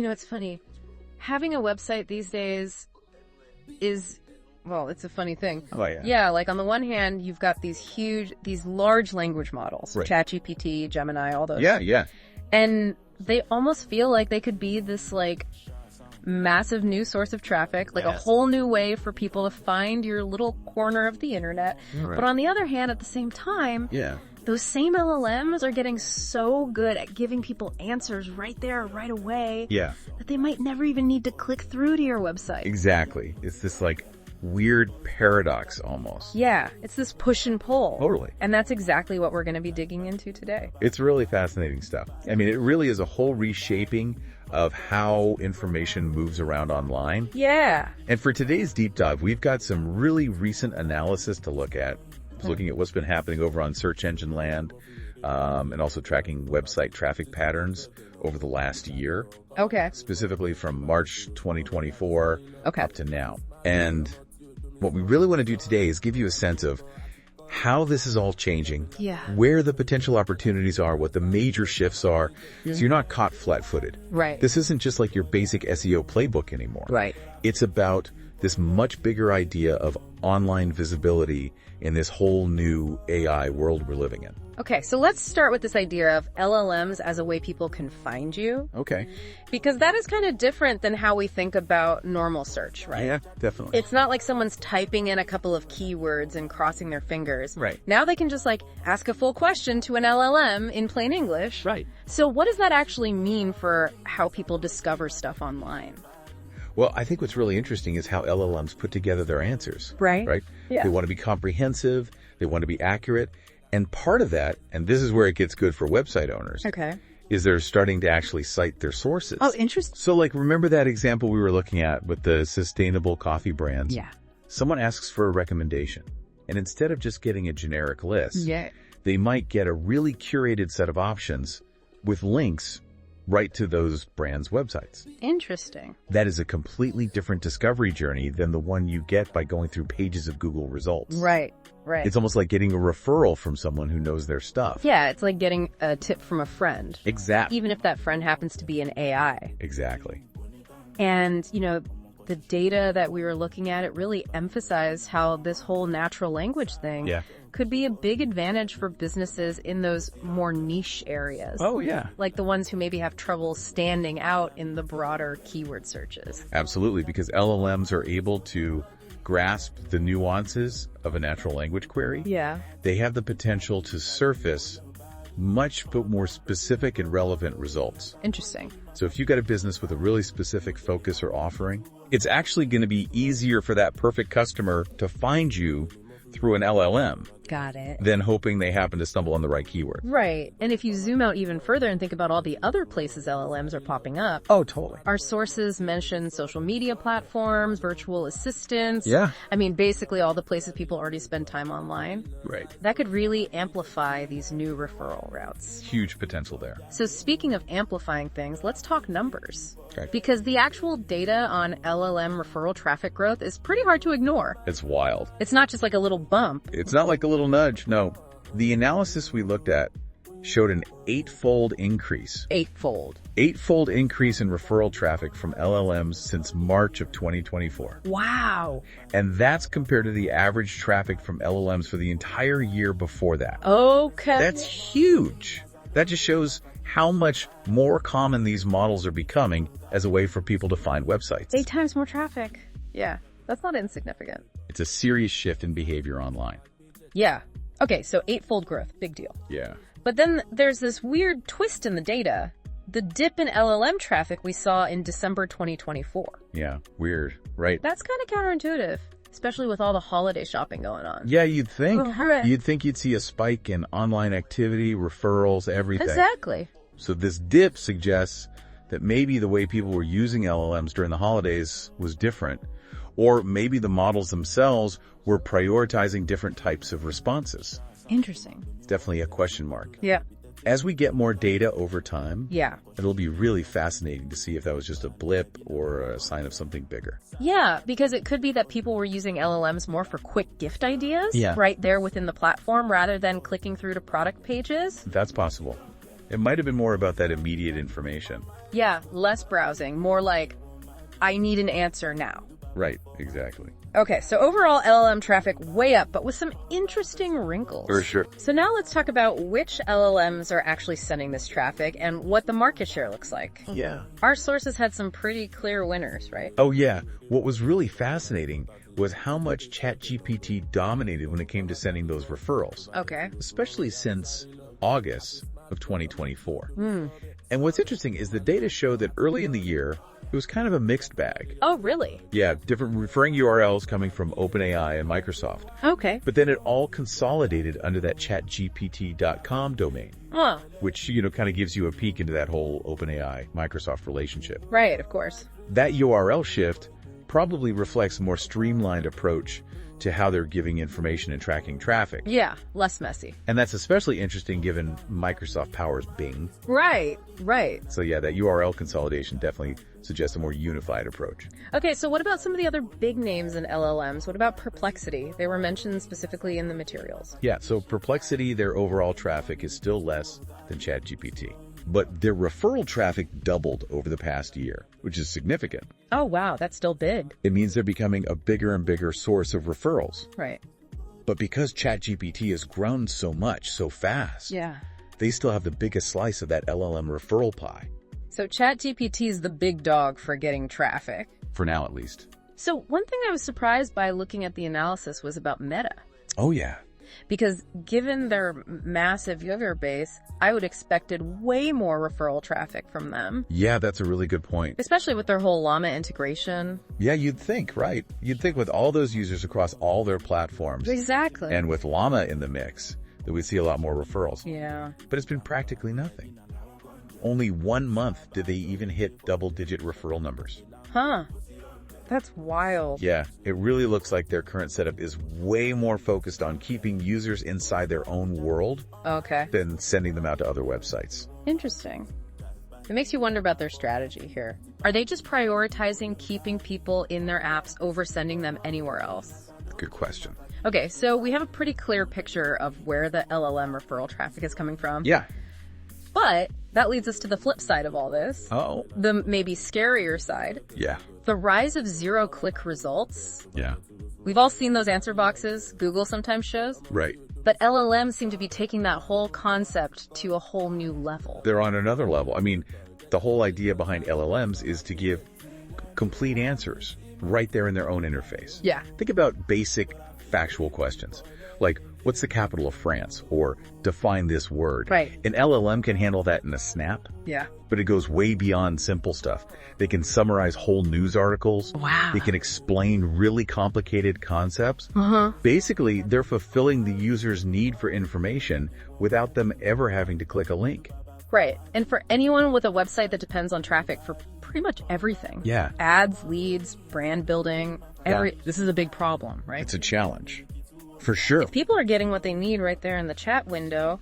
It's funny. Having a website these days is, well, it's a funny thing. Oh, yeah. Yeah, like on the one hand, you've got these large language models, right. ChatGPT, Gemini, all those. Yeah. And they almost feel like they could be this like massive new source of traffic, like a whole new way for people to find your little corner of the internet. Right. But on the other hand, at the same time, those same LLMs are getting so good at giving people answers right there, right away, that they might never even need to click through to your website. Exactly. It's this like weird paradox almost. Yeah, it's this push and pull. Totally. And that's exactly what we're going to be digging into today. It's really fascinating stuff. I mean, it really is a whole reshaping of how information moves around online. Yeah. And for today's deep dive, we've got some really recent analysis to look at, looking at what's been happening over on search engine land, and also tracking website traffic patterns over the last year. Okay. Specifically from March 2024 up to now. And what we really want to do today is give you a sense of how this is all changing, where the potential opportunities are, what the major shifts are, so you're not caught flat-footed. Right. This isn't just like your basic SEO playbook anymore. Right. It's about this much bigger idea of online visibility in this whole new AI world we're living in. Okay, so let's start with this idea of LLMs as a way people can find you. Okay. Because that is kind of different than how we think about normal search, right? Yeah, definitely. It's not like someone's typing in a couple of keywords and crossing their fingers. Right. Now they can just like ask a full question to an LLM in plain English. Right. So what does that actually mean for how people discover stuff online? Well, I think what's really interesting is how LLMs put together their answers. Right. Right? Yeah. They want to be comprehensive. They want to be accurate. And part of that, and this is where it gets good for website owners, is they're starting to actually cite their sources. Oh, interesting. So like, remember that example we were looking at with the sustainable coffee brands? Yeah. Someone asks for a recommendation. And instead of just getting a generic list, they might get a really curated set of options with links right to those brands' websites. Interesting. That is a completely different discovery journey than the one you get by going through pages of Google results. Right. It's almost like getting a referral from someone who knows their stuff. Yeah, it's like getting a tip from a friend. Exactly. Even if that friend happens to be an AI. Exactly. And, the data that we were looking at, it really emphasized how this whole natural language thing could be a big advantage for businesses in those more niche areas. Oh, yeah. Like the ones who maybe have trouble standing out in the broader keyword searches. Absolutely, because LLMs are able to grasp the nuances of a natural language query. Yeah. They have the potential to surface much more specific and relevant results. Interesting. So if you've got a business with a really specific focus or offering, it's actually going to be easier for that perfect customer to find you through an LLM. Got it. Than hoping they happen to stumble on the right keyword. Right. And if you zoom out even further and think about all the other places LLMs are popping up. Oh, totally. Our sources mention social media platforms, virtual assistants. Yeah. I mean, basically all the places people already spend time online. Right. That could really amplify these new referral routes. Huge potential there. So speaking of amplifying things, let's talk numbers. Okay. Because the actual data on LLM referral traffic growth is pretty hard to ignore. It's wild. It's not just like a little bump. It's not like a little nudge. No. The analysis we looked at showed an eightfold increase. Eightfold Increase in referral traffic from LLMs since March of 2024. Wow. And that's compared to the average traffic from LLMs for the entire year before that. Okay. That's huge. That just shows how much more common these models are becoming as a way for people to find websites. 8 times more traffic. Yeah, that's not insignificant. It's a serious shift in behavior online. Yeah. Okay, so eightfold growth, big deal. Yeah. But then there's this weird twist in the data. The dip in LLM traffic we saw in December 2024. Yeah, weird, right? That's kind of counterintuitive, especially with all the holiday shopping going on. Yeah, you'd think. Oh, you'd think you'd see a spike in online activity, referrals, everything. Exactly. So this dip suggests that maybe the way people were using LLMs during the holidays was different, or maybe the models themselves were prioritizing different types of responses. Interesting. It's definitely a question mark. Yeah. As we get more data over time, yeah, it'll be really fascinating to see if that was just a blip or a sign of something bigger. Yeah, because it could be that people were using LLMs more for quick gift ideas yeah. right there within the platform rather than clicking through to product pages. That's possible. It might have been more about that immediate information. Yeah, less browsing, more like, I need an answer now. Right, exactly. Okay, so overall LLM traffic way up, but with some interesting wrinkles. For sure. So now let's talk about which LLMs are actually sending this traffic and what the market share looks like. Yeah. Our sources had some pretty clear winners, right? Oh, yeah. What was really fascinating was how much ChatGPT dominated when it came to sending those referrals. Okay. Especially since August of 2024. And what's interesting is the data show that early in the year, it was kind of a mixed bag. Oh, really? Yeah, different referring URLs coming from OpenAI and Microsoft. Okay. But then it all consolidated under that chatgpt.com domain, which, kind of gives you a peek into that whole OpenAI Microsoft relationship. Right, of course. That URL shift probably reflects a more streamlined approach to how they're giving information and tracking traffic. Yeah, less messy. And that's especially interesting given Microsoft powers Bing. Right. So yeah, that URL consolidation definitely suggests a more unified approach. Okay, so what about some of the other big names in LLMs? What about Perplexity? They were mentioned specifically in the materials. Yeah, so Perplexity, their overall traffic is still less than ChatGPT. But their referral traffic doubled over the past year, which is significant. Oh, wow, that's still big. It means they're becoming a bigger and bigger source of referrals. Right. But because ChatGPT has grown so much, so fast, they still have the biggest slice of that LLM referral pie. So ChatGPT is the big dog for getting traffic. For now, at least. So one thing I was surprised by looking at the analysis was about Meta. Oh, yeah. Because given their massive user base, I would expected way more referral traffic from them. Yeah, that's a really good point. Especially with their whole Llama integration. Yeah, you'd think, right? You'd think with all those users across all their platforms. Exactly. And with Llama in the mix, that we'd see a lot more referrals. Yeah. But it's been practically nothing. Only 1 month did they even hit double-digit referral numbers. Huh. That's wild. Yeah, it really looks like their current setup is way more focused on keeping users inside their own world than sending them out to other websites. Interesting. It makes you wonder about their strategy here. Are they just prioritizing keeping people in their apps over sending them anywhere else? Good question. Okay, so we have a pretty clear picture of where the LLM referral traffic is coming from. Yeah. But that leads us to the flip side of all this. Oh. The maybe scarier side. Yeah. The rise of zero-click results. Yeah. We've all seen those answer boxes Google sometimes shows. Right. But LLMs seem to be taking that whole concept to a whole new level. They're on another level. I mean, the whole idea behind LLMs is to give complete answers right there in their own interface. Yeah. Think about basic factual questions like, what's the capital of France? Or define this word. Right. An LLM can handle that in a snap. Yeah. But it goes way beyond simple stuff. They can summarize whole news articles. Wow. They can explain really complicated concepts. Basically, they're fulfilling the user's need for information without them ever having to click a link. Right. And for anyone with a website that depends on traffic for pretty much everything. Yeah. Ads, leads, brand building, this is a big problem, right? It's a challenge. For sure. If people are getting what they need right there in the chat window,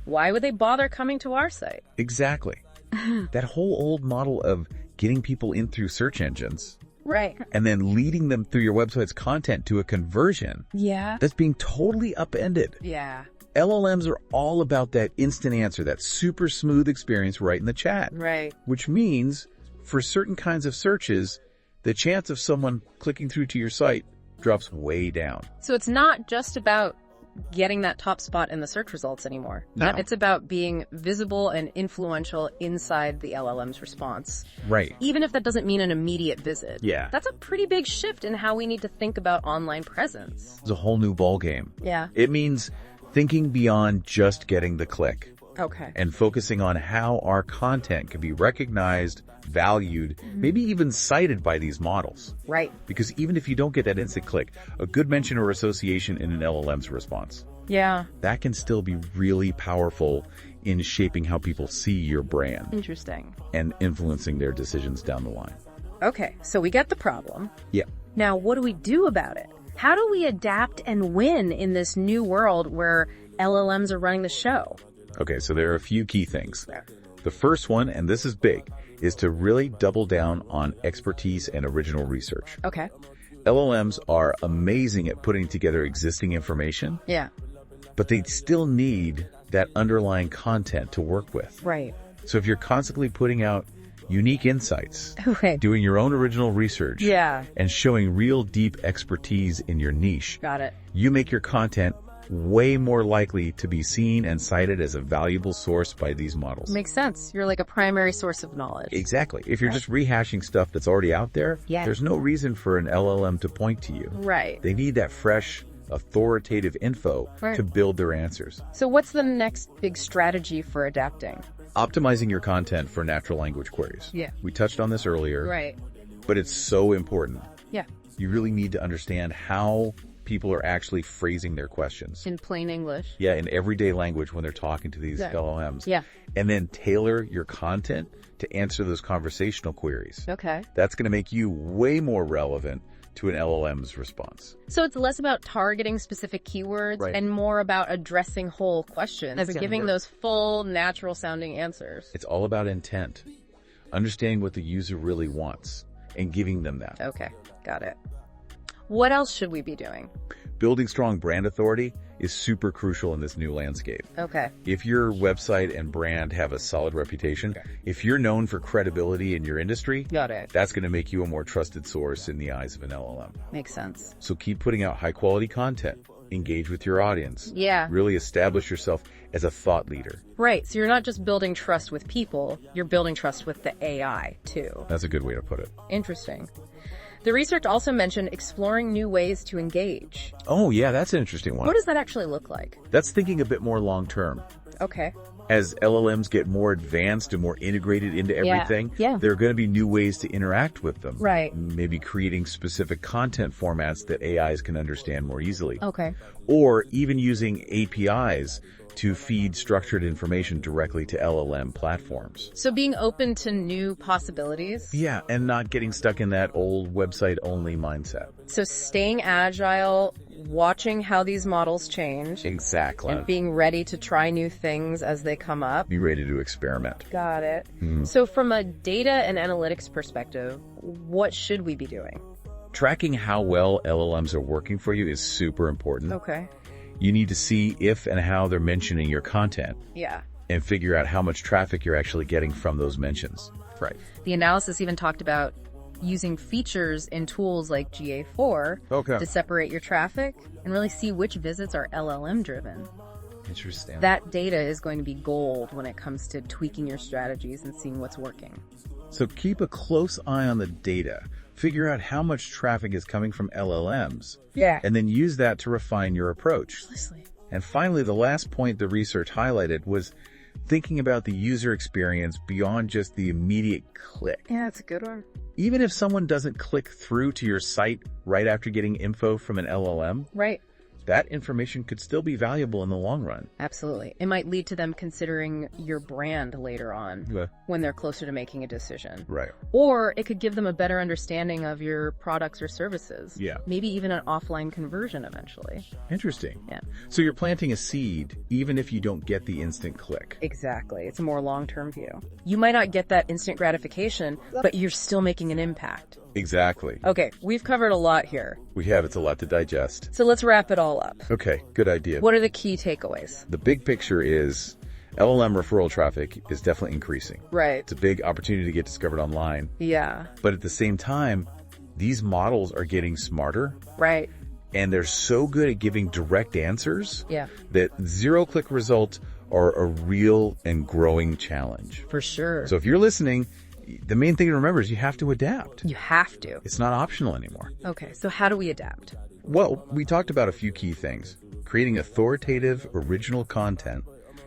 why would they bother coming to our site? Exactly. That whole old model of getting people in through search engines. Right. And then leading them through your website's content to a conversion. Yeah. That's being totally upended. Yeah. LLMs are all about that instant answer, that super smooth experience right in the chat. Right. Which means for certain kinds of searches, the chance of someone clicking through to your site drops way down. So it's not just about getting that top spot in the search results anymore. No. It's about being visible and influential inside the LLM's response. Right. Even if that doesn't mean an immediate visit. Yeah. That's a pretty big shift in how we need to think about online presence. It's a whole new ballgame. Yeah. It means thinking beyond just getting the click. Okay. And focusing on how our content can be recognized, valued, maybe even cited by these models. Right. Because even if you don't get that instant click, a good mention or association in an LLM's response, yeah, that can still be really powerful in shaping how people see your brand. Interesting. And influencing their decisions down the line. Okay, so we get the problem. Yeah. Now, what do we do about it? How do we adapt and win in this new world where LLMs are running the show? Okay, so there are a few key things. The first one, and this is big, is to really double down on expertise and original research. Okay. LLMs are amazing at putting together existing information. Yeah. But they still need that underlying content to work with. Right. So if you're constantly putting out unique insights, Okay. doing your own original research, Yeah. and showing real deep expertise in your niche, Got it. you make your content way more likely to be seen and cited as a valuable source by these models. Makes sense. You're like a primary source of knowledge. Exactly. If you're just rehashing stuff that's already out there, Yeah. there's no reason for an LLM to point to you. Right. They need that fresh, authoritative info Right. to build their answers. So what's the next big strategy for adapting? Optimizing your content for natural language queries. Yeah. We touched on this earlier, Right. but it's so important. Yeah. You really need to understand how people are actually phrasing their questions. In plain English. Yeah, in everyday language when they're talking to these Yeah. LLMs. Yeah. And then tailor your content to answer those conversational queries. Okay. That's going to make you way more relevant to an LLM's response. So it's less about targeting specific keywords Right. and more about addressing whole questions. That's So gonna giving work. those full, natural sounding answers. It's all about intent, understanding what the user really wants and giving them that. Okay. Got it. What else should we be doing? Building strong brand authority is super crucial in this new landscape. Okay. If your website and brand have a solid reputation, if you're known for credibility in your industry, Got it. that's going to make you a more trusted source in the eyes of an LLM. Makes sense. So keep putting out high quality content, engage with your audience, Yeah. really establish yourself as a thought leader. Right. So you're not just building trust with people, you're building trust with the AI too. That's a good way to put it. Interesting. The research also mentioned exploring new ways to engage. Oh yeah, that's an interesting one. What does that actually look like? That's thinking a bit more long term. Okay. As LLMs get more advanced and more integrated into everything, Yeah. there are going to be new ways to interact with them. Right. Maybe creating specific content formats that AIs can understand more easily. Okay. Or even using APIs to feed structured information directly to LLM platforms. So being open to new possibilities. Yeah, and not getting stuck in that old website-only mindset. So staying agile, watching how these models change, Exactly. and being ready to try new things as they come up. Be ready to experiment. Got it. So from a data and analytics perspective, what should we be doing? Tracking how well LLMs are working for you is super important. Okay. You need to see if and how they're mentioning your content Yeah. and figure out how much traffic you're actually getting from those mentions. Right. The analysis even talked about using features in tools like GA4 Okay. to separate your traffic and really see which visits are LLM driven. Interesting. That data is going to be gold when it comes to tweaking your strategies and seeing what's working. So keep a close eye on the data. Figure out how much traffic is coming from LLMs. Yeah. And then use that to refine your approach. Precisely. And finally, the last point the research highlighted was thinking about the user experience beyond just the immediate click. Yeah, that's a good one. Even if someone doesn't click through to your site right after getting info from an LLM, Right. that information could still be valuable in the long run. Absolutely. It might lead to them considering your brand later on Yeah. when they're closer to making a decision. Right. Or it could give them a better understanding of your products or services. Yeah. Maybe even an offline conversion eventually. Interesting. Yeah. So you're planting a seed even if you don't get the instant click. Exactly. It's a more long-term view. You might not get that instant gratification, but you're still making an impact. Exactly. Okay, we've covered a lot here. We have. It's a lot to digest. So let's wrap it all up. Okay, good idea. What are the key takeaways? The big picture is LLM referral traffic is definitely increasing. Right. It's a big opportunity to get discovered online. Yeah. But at the same time, these models are getting smarter Right. and they're so good at giving direct answers Yeah. that zero-click results are a real and growing challenge. For sure. So if you're listening, the main thing to remember is you have to adapt. You have to. It's not optional anymore. Okay, so how do we adapt? Well, we talked about a few key things. Creating authoritative, original content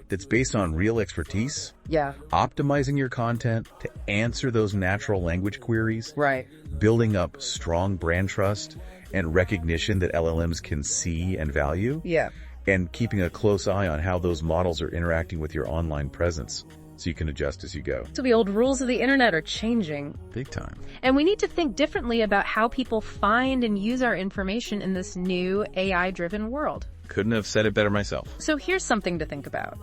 that's based on real expertise, Yeah. optimizing your content to answer those natural language queries, Right. building up strong brand trust and recognition that LLMs can see and value, Yeah. and keeping a close eye on how those models are interacting with your online presence so you can adjust as you go. So the old rules of the internet are changing. Big time. And we need to think differently about how people find and use our information in this new AI-driven world. Couldn't have said it better myself. So here's something to think about.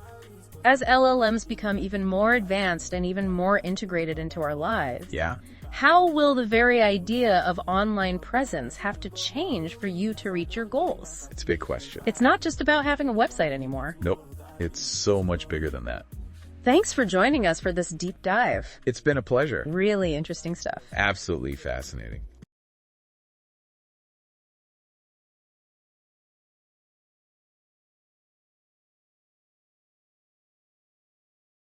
As LLMs become even more advanced and even more integrated into our lives, Yeah. how will the very idea of online presence have to change for you to reach your goals? It's a big question. It's not just about having a website anymore. Nope. It's so much bigger than that. Thanks for joining us for this deep dive. It's been a pleasure. Really interesting stuff. Absolutely fascinating.